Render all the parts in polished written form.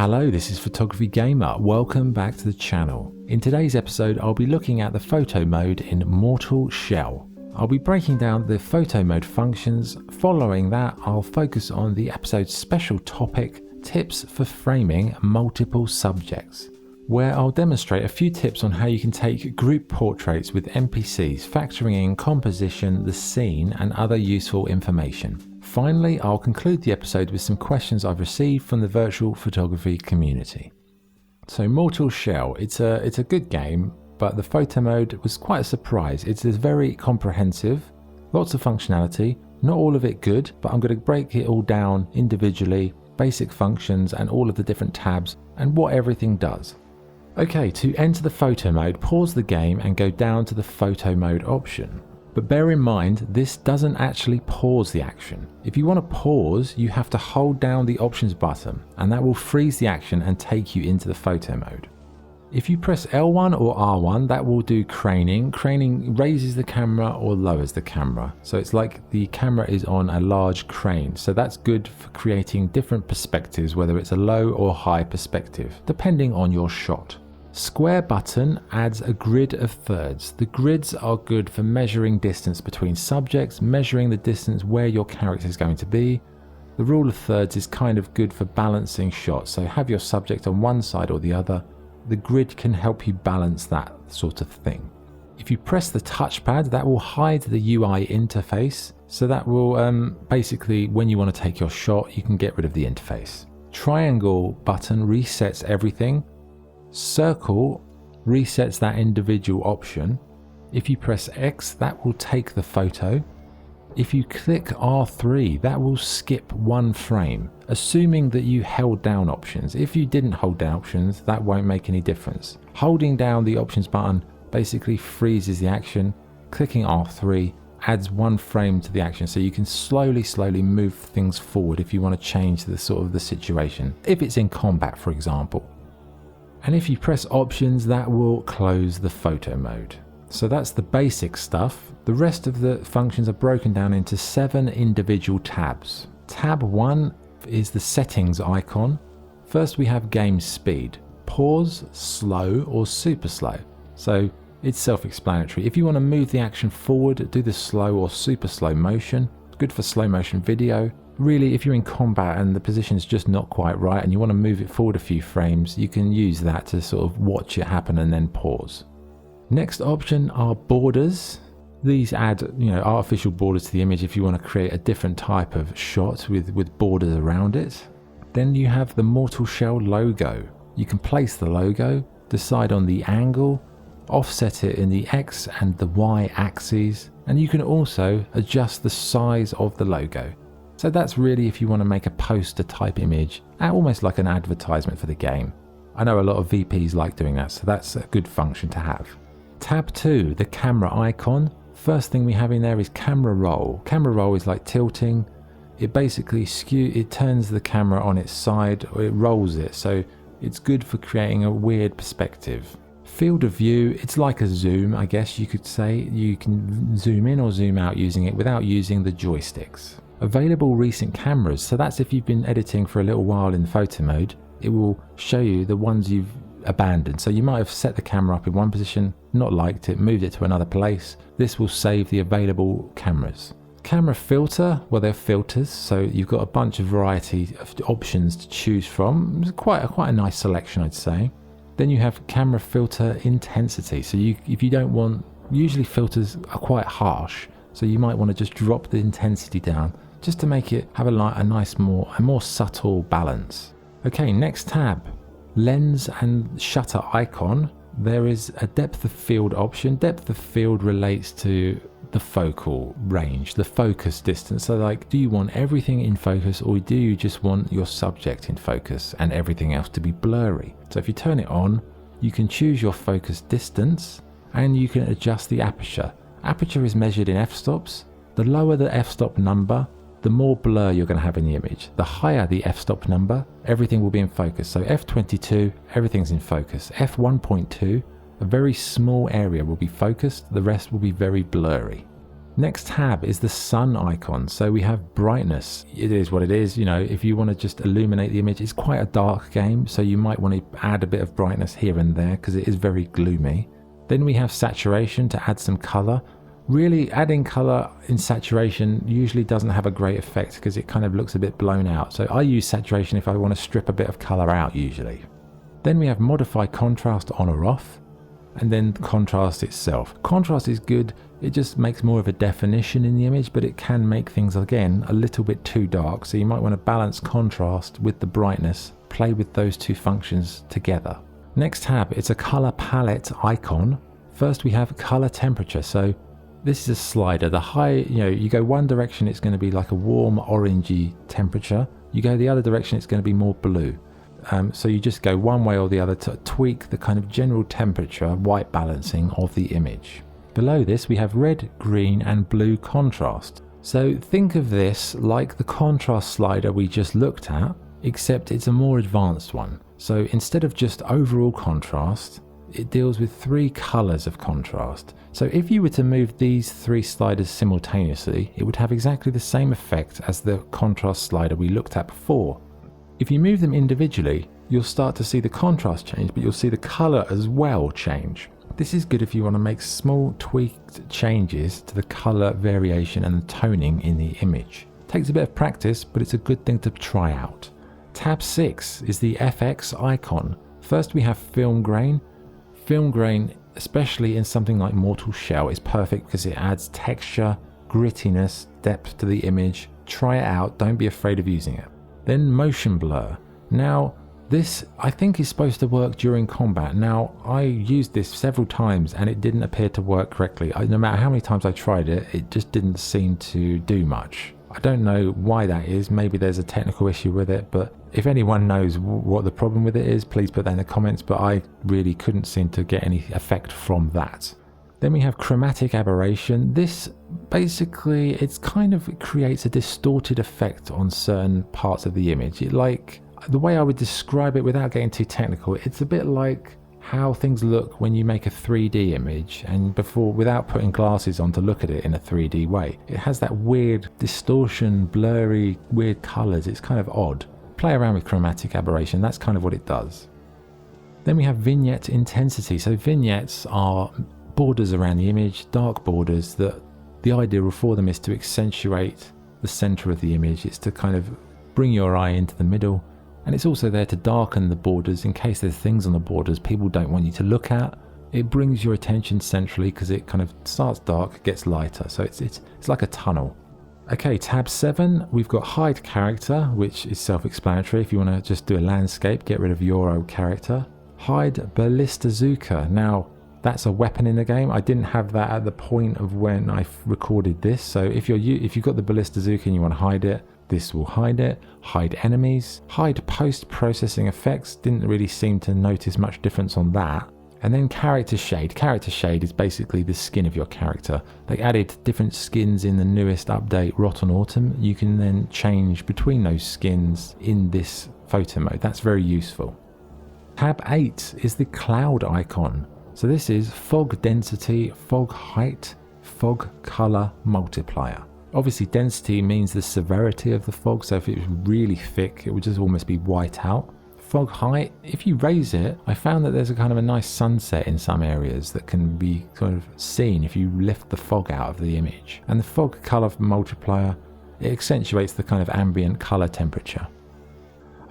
Hello, this is Photography Gamer. Welcome back to the channel. In today's episode, I'll be looking at the photo mode in Mortal Shell. I'll be breaking down the photo mode functions. Following that, I'll focus on the episode's special topic, tips for framing multiple subjects, where I'll demonstrate a few tips on how you can take group portraits with NPCs, factoring in composition, the scene, and other useful information. Finally, I'll conclude the episode with some questions I've received from the virtual photography community. So Mortal Shell, it's a good game, but the photo mode was quite a surprise. It's very comprehensive, lots of functionality, not all of it good, but I'm going to break it all down individually, basic functions and all of the different tabs and what everything does. Okay, to enter the photo mode, pause the game and go down to the photo mode option. But bear in mind, this doesn't actually pause the action. If you want to pause, you have to hold down the options button and that will freeze the action and take you into the photo mode. If you press L1 or R1, that will do craning. Craning raises the camera or lowers the camera. So it's like the camera is on a large crane. So that's good for creating different perspectives, whether it's a low or high perspective, depending on your shot. Square button adds a grid of thirds. The grids are good for measuring distance between subjects, measuring the distance where your character is going to be. The rule of thirds is kind of good for balancing shots, so have your subject on one side or the other. The grid can help you balance that sort of thing. If you press the touchpad, that will hide the UI interface, so that will basically, when you want to take your shot, you can get rid of the interface. Triangle button resets everything. Circle resets that individual option. If you press X, that will take the photo. If you click R3, that will skip one frame, assuming that you held down options. If you didn't hold down options, that won't make any difference. Holding down the options button basically freezes the action. Clicking R3 adds one frame to the action, so you can slowly move things forward if you want to change the sort of the situation, if it's in combat, for example. And if you press options, that will close the photo mode. So that's the basic stuff. The rest of the functions are broken down into 7 individual tabs. Tab 1 is the settings icon. First we have game speed, pause, slow or super slow. So it's self-explanatory. If you want to move the action forward, do the slow or super slow motion. Good for slow motion video. Really, if you're in combat and the position is just not quite right and you want to move it forward a few frames, you can use that to sort of watch it happen and then pause. Next option are borders. These add, artificial borders to the image if you want to create a different type of shot with borders around it. Then you have the Mortal Shell logo. You can place the logo, decide on the angle, offset it in the X and the Y axes, and you can also adjust the size of the logo. So that's really if you want to make a poster type image, almost like an advertisement for the game. I know a lot of VPs like doing that, so that's a good function to have. Tab 2, the camera icon. First thing we have in there is camera roll. Camera roll is like tilting. It basically it turns the camera on its side or it rolls it, so it's good for creating a weird perspective. Field of view, it's like a zoom, I guess you could say. You can zoom in or zoom out using it without using the joysticks. Available recent cameras, so that's if you've been editing for a little while in photo mode, it will show you the ones you've abandoned. So you might have set the camera up in one position, not liked it, moved it to another place. This will save the available cameras. Camera filter, well, they're filters, so you've got a bunch of variety of options to choose from. It's quite a nice selection, I'd say. Then you have camera filter intensity. So if you don't want, usually filters are quite harsh, so you might want to just drop the intensity down just to make it have a more subtle balance. Okay, next tab, lens and shutter icon. There is a depth of field option. Depth of field relates to the focal range, the focus distance. So like, do you want everything in focus or do you just want your subject in focus and everything else to be blurry? So if you turn it on, you can choose your focus distance and you can adjust the aperture. Aperture is measured in f-stops. The lower the f-stop number, the more blur you're going to have in the image. The higher the f-stop number, everything will be in focus. So f22, everything's in focus. f1.2, a very small area will be focused, the rest will be very blurry. Next tab is the sun icon. So we have brightness. It is what it is. You know, if you want to just illuminate the image, it's quite a dark game, so you might want to add a bit of brightness here and there because it is very gloomy. Then we have saturation to add some color. Really, adding color in saturation usually doesn't have a great effect because it kind of looks a bit blown out. So I use saturation if I want to strip a bit of color out usually. Then we have modify contrast on or off, and then contrast itself. Contrast is good. It just makes more of a definition in the image, but it can make things, again, a little bit too dark. So you might want to balance contrast with the brightness, play with those two functions together. Next tab, it's a color palette icon. First we have color temperature. So this is a slider. The high, you go one direction, it's going to be like a warm orangey temperature. You go the other direction, it's going to be more blue. So you just go one way or the other to tweak the kind of general temperature, white balancing of the image. Below this we have red, green and blue contrast. So think of this like the contrast slider we just looked at, except it's a more advanced one. So instead of just overall contrast, it deals with 3 colors of contrast. So if you were to move these 3 sliders simultaneously, it would have exactly the same effect as the contrast slider we looked at before. If you move them individually, you'll start to see the contrast change, but you'll see the color as well change. This is good if you want to make small tweaked changes to the color variation and the toning in the image. It takes a bit of practice, but it's a good thing to try out. Tab 6 is the FX icon. First we have film grain. Film grain, especially in something like Mortal Shell, is perfect because it adds texture, grittiness, depth to the image. Try it out, don't be afraid of using it. Then motion blur. Now this I think is supposed to work during combat. Now I used this several times and it didn't appear to work correctly. No matter how many times I tried it, it just didn't seem to do much. I don't know why that is. Maybe there's a technical issue with it, but if anyone knows what the problem with it is, please put that in the comments, but I really couldn't seem to get any effect from that. Then we have chromatic aberration. This basically, it creates a distorted effect on certain parts of the image. The way I would describe it without getting too technical, it's a bit like how things look when you make a 3D image and without putting glasses on to look at it in a 3D way. It has that weird distortion, blurry, weird colors. It's kind of odd. Play around with chromatic aberration. That's kind of what it does. Then we have vignette intensity. So vignettes are borders around the image, dark borders that the idea for them is to accentuate the center of the image. It's to kind of bring your eye into the middle. And it's also there to darken the borders in case there's things on the borders people don't want you to look at. It brings your attention centrally because it kind of starts dark, gets lighter. So it's like a tunnel. Okay, tab 7, we've got hide character, which is self-explanatory. If you want to just do a landscape, get rid of your old character. Hide Ballistazuka. Now, that's a weapon in the game. I didn't have that at the point of when I recorded this. So if you've got the Ballistazuka and you want to hide it, this will hide it. Hide enemies. Hide post-processing effects. Didn't really seem to notice much difference on that. And then character shade. Character shade is basically the skin of your character. They added different skins in the newest update, Rotten Autumn. You can then change between those skins in this photo mode. That's very useful. Tab 8 is the cloud icon. So this is fog density, fog height, fog color multiplier. Obviously density means the severity of the fog, so if it was really thick it would just almost be white out. Fog height, if you raise it, I found that there's a kind of a nice sunset in some areas that can be kind of seen if you lift the fog out of the image. And the fog color multiplier, it accentuates the kind of ambient color temperature.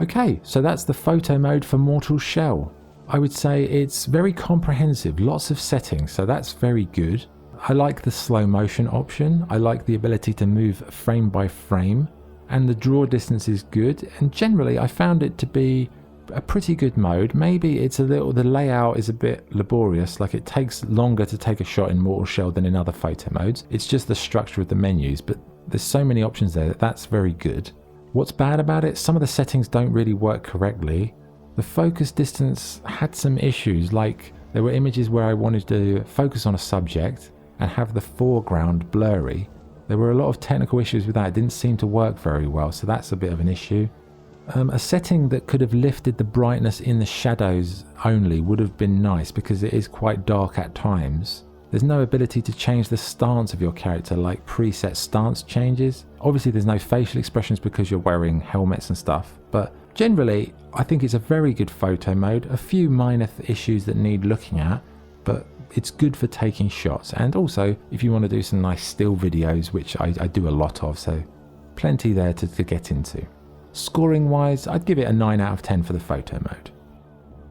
Okay, so that's the photo mode for Mortal Shell. I would say it's very comprehensive, lots of settings, so that's very good. I like the slow motion option. I like the ability to move frame by frame, and the draw distance is good. And generally I found it to be a pretty good mode. Maybe the layout is a bit laborious, like it takes longer to take a shot in Mortal Shell than in other photo modes. It's just the structure of the menus, but there's so many options there that's very good. What's bad about it? Some of the settings don't really work correctly. The focus distance had some issues, like there were images where I wanted to focus on a subject and have the foreground blurry. There were a lot of technical issues with that. It didn't seem to work very well, so that's a bit of an issue. A setting that could have lifted the brightness in the shadows only would have been nice because it is quite dark at times. There's no ability to change the stance of your character like preset stance changes. Obviously there's no facial expressions because you're wearing helmets and stuff, but generally I think it's a very good photo mode. A few minor issues that need looking at, but it's good for taking shots, and also if you want to do some nice still videos, which I do a lot of, so plenty there to get into. Scoring wise, I'd give it a 9 out of 10 for the photo mode.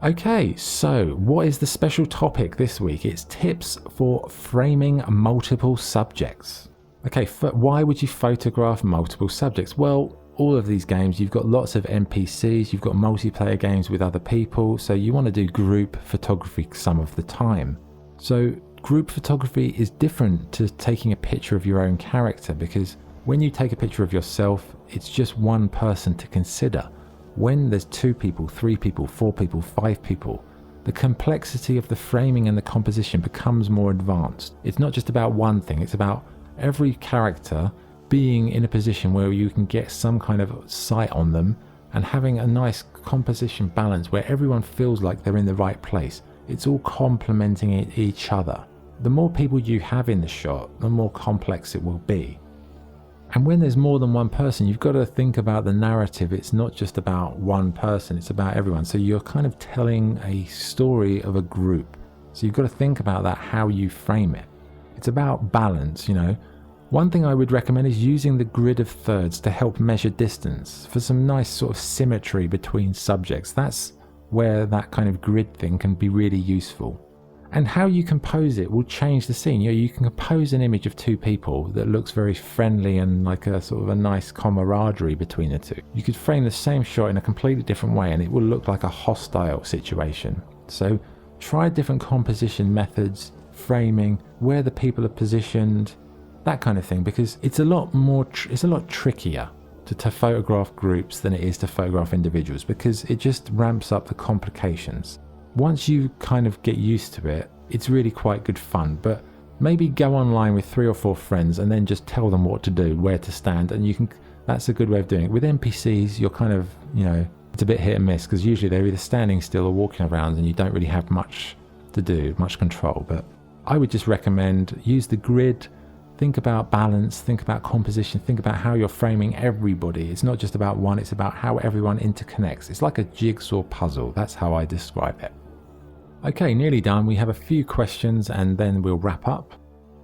Okay, so what is the special topic this week? It's tips for framing multiple subjects. Okay, why would you photograph multiple subjects? Well, all of these games, you've got lots of NPCs, you've got multiplayer games with other people, so you want to do group photography some of the time. So group photography is different to taking a picture of your own character, because when you take a picture of yourself, it's just one person to consider. When there's 2 people, 3 people, 4 people, 5 people, the complexity of the framing and the composition becomes more advanced. It's not just about one thing, it's about every character being in a position where you can get some kind of sight on them and having a nice composition balance where everyone feels like they're in the right place. It's all complementing each other. The more people you have in the shot, the more complex it will be. And when there's more than one person, you've got to think about the narrative. It's not just about one person, it's about everyone. So you're kind of telling a story of a group. So you've got to think about that, how you frame it. It's about balance, you know. One thing I would recommend is using the grid of thirds to help measure distance for some nice sort of symmetry between subjects. That's where that kind of grid thing can be really useful. And how you compose it will change the scene. You know, you can compose an image of 2 people that looks very friendly and like a sort of a nice camaraderie between the 2. You could frame the same shot in a completely different way and it will look like a hostile situation. So try different composition methods, framing, where the people are positioned, that kind of thing, because it's a lot more, it's a lot trickier to photograph groups than it is to photograph individuals, because it just ramps up the complications. Once you kind of get used to it, it's really quite good fun, but maybe go online with 3 or 4 friends and then just tell them what to do, where to stand, and you can, that's a good way of doing it. With NPCs, you're kind of, you know, it's a bit hit and miss, because usually they're either standing still or walking around and you don't really have much to do, much control. But I would just recommend use the grid, think about balance, think about composition, think about how you're framing everybody. It's not just about one, it's about how everyone interconnects. It's like a jigsaw puzzle, that's how I describe it. Okay, nearly done. We have a few questions and then we'll wrap up.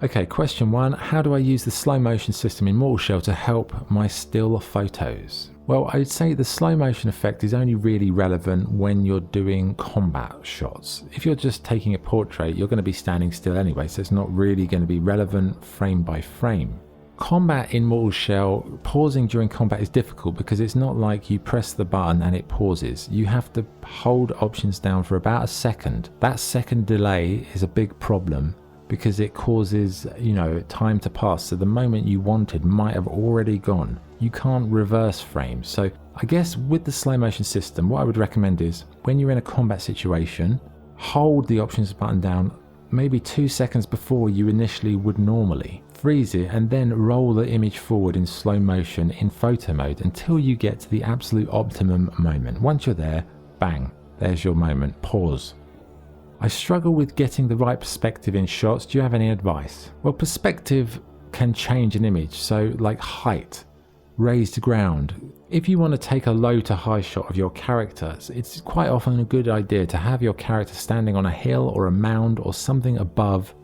Okay, question 1. How do I use the slow motion system in Mortal Shell to help my still photos? Well, I'd say the slow motion effect is only really relevant when you're doing combat shots. If you're just taking a portrait, you're going to be standing still anyway, so it's not really going to be relevant frame by frame. Combat in Mortal Shell, pausing during combat is difficult because it's not like you press the button and it pauses. You have to hold options down for about a second. That second delay is a big problem because it causes, you know, time to pass. So the moment you wanted might have already gone. You can't reverse frames. So I guess with the slow motion system, what I would recommend is when you're in a combat situation, hold the options button down maybe 2 seconds before you initially would normally. Freeze it and then roll the image forward in slow motion in photo mode until you get to the absolute optimum moment. Once you're there, bang, there's your moment. Pause. I struggle with getting the right perspective in shots. Do you have any advice? Well, perspective can change an image, so like height, raised ground. If you want to take a low to high shot of your characters, it's quite often a good idea to have your character standing on a hill or a mound or something above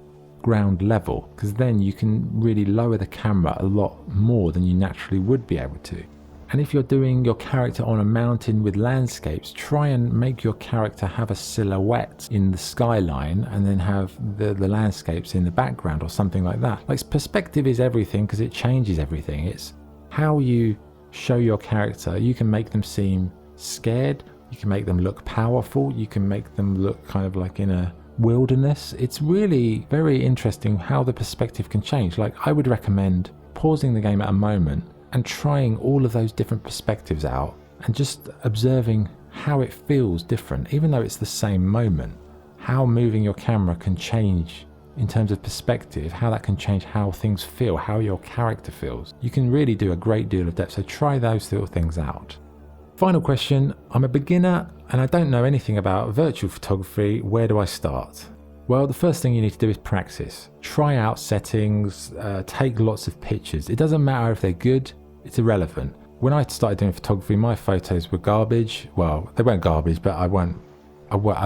ground level, because then you can really lower the camera a lot more than you naturally would be able to. And if you're doing your character on a mountain with landscapes, try and make your character have a silhouette in the skyline and then have the landscapes in the background or something like that. Like, perspective is everything because it changes everything. It's how you show your character. You can make them seem scared, you can make them look powerful, you can make them look kind of like in a wilderness. It's really very interesting how the perspective can change. Like, I would recommend pausing the game at a moment and trying all of those different perspectives out and just observing how it feels different, even though it's the same moment. How moving your camera can change in terms of perspective, how that can change how things feel, how your character feels. You can really do a great deal of depth, so try those little things out. Final question. I'm a beginner and I don't know anything about virtual photography. Where do I start? Well, the first thing you need to do is practice. Try out settings, take lots of pictures. It doesn't matter if they're good, it's irrelevant. When I started doing photography, my photos were garbage. Well, they weren't garbage, but I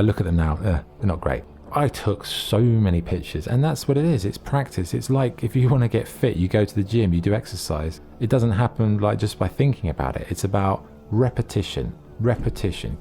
look at them now, they're not great. I took so many pictures, and that's what it is. It's practice. It's like if you want to get fit, you go to the gym, you do exercise. It doesn't happen like just by thinking about it. It's about repetition,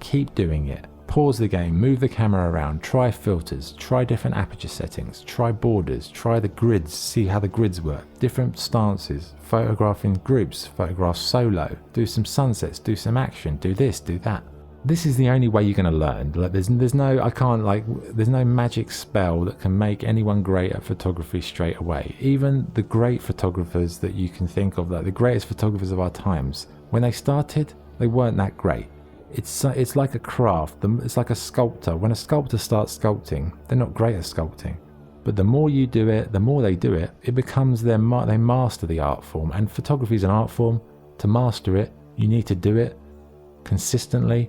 keep doing it. Pause the game, move the camera around, try filters, try different aperture settings, try borders, try the grids, see how the grids work, different stances, photograph in groups, photograph solo, do some sunsets, do some action, do this, do that. This is the only way you're going to learn. Like there's no magic spell that can make anyone great at photography straight away. Even the great photographers that you can think of, like the greatest photographers of our times, when they started, they weren't that great. It's like a craft. It's like a sculptor. When a sculptor starts sculpting, they're not great at sculpting. But the more you do it, the more they do it, it becomes they master the art form. And photography is an art form. To master it, you need to do it consistently,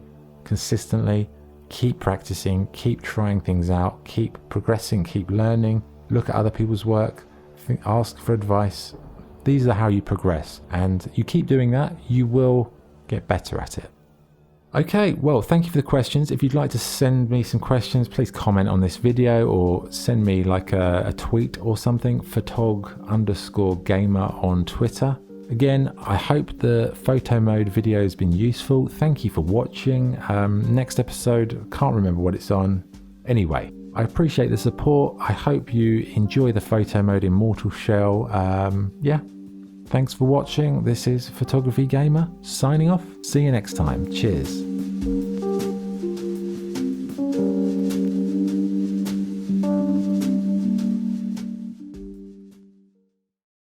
keep practicing, keep trying things out, keep progressing, keep learning, look at other people's work, ask for advice. These are how you progress. And you keep doing that, you will get better at it. Okay, well, thank you for the questions. If you'd like to send me some questions, please comment on this video or send me like a tweet or something, photog_gamer on Twitter. Again, I hope the photo mode video has been useful. Thank you for watching. Next episode, can't remember what it's on. Anyway, I appreciate the support. I hope you enjoy the photo mode in Mortal Shell. Yeah. Thanks for watching. This is Photography Gamer signing off. See you next time. Cheers.